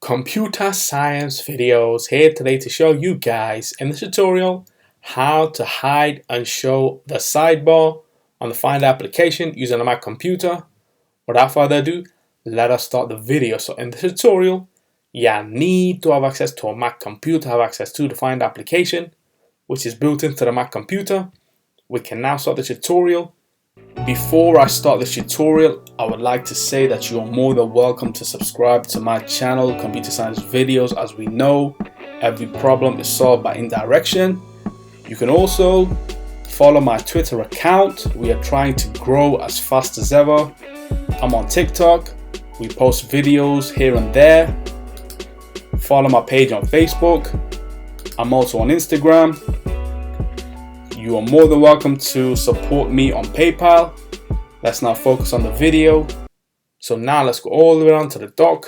Computer Science Videos here today to show you guys in this tutorial how to hide and show the sidebar on the Find application using a Mac computer. Without further ado, let us start the video. So in this tutorial, you need to have access to a Mac computer, have access to the Find application, which is built into the Mac computer. We can now start the tutorial. Before I start this tutorial, I would like to say that you are more than welcome to subscribe to my channel, Computer Science Videos. As we know, every problem is solved by indirection. You can also follow my Twitter account. We are trying to grow as fast as ever. I'm on TikTok. We post videos here and there. Follow my page on Facebook. I'm also on Instagram. You are more than welcome to support me on PayPal. Let's now focus on the video. So now let's go all the way down to the dock.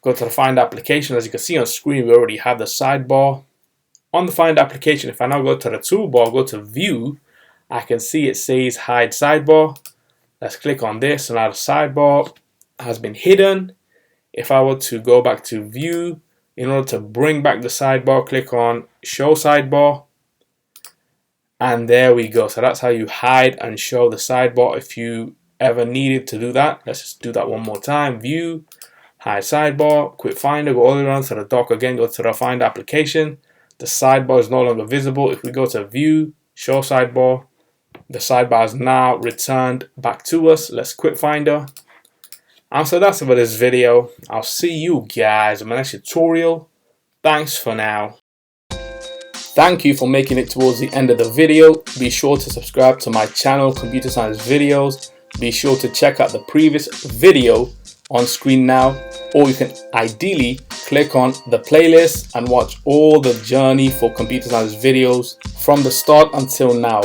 Go to the Find application. As you can see on screen, we already have the sidebar. On the Find application, if I now go to the toolbar, go to View, I can see it says Hide Sidebar. Let's click on this. So now the sidebar has been hidden. If I were to go back to View, in order to bring back the sidebar, click on Show Sidebar. And there we go. So that's how you hide and show the sidebar if you ever needed to do that. Let's just do that one more time. View, hide sidebar, quick finder, go all the way around to the dock again, go to the Find application. The sidebar is no longer visible. If we go to View, Show Sidebar, the sidebar is now returned back to us. Let's quick finder. And so that's it for this video. I'll see you guys in my next tutorial. Thanks for now. Thank you for making it towards the end of the video. Be sure to subscribe to my channel, Computer Science Videos. Be sure to check out the previous video on screen now, or you can ideally click on the playlist and watch all the journey for Computer Science Videos from the start until now.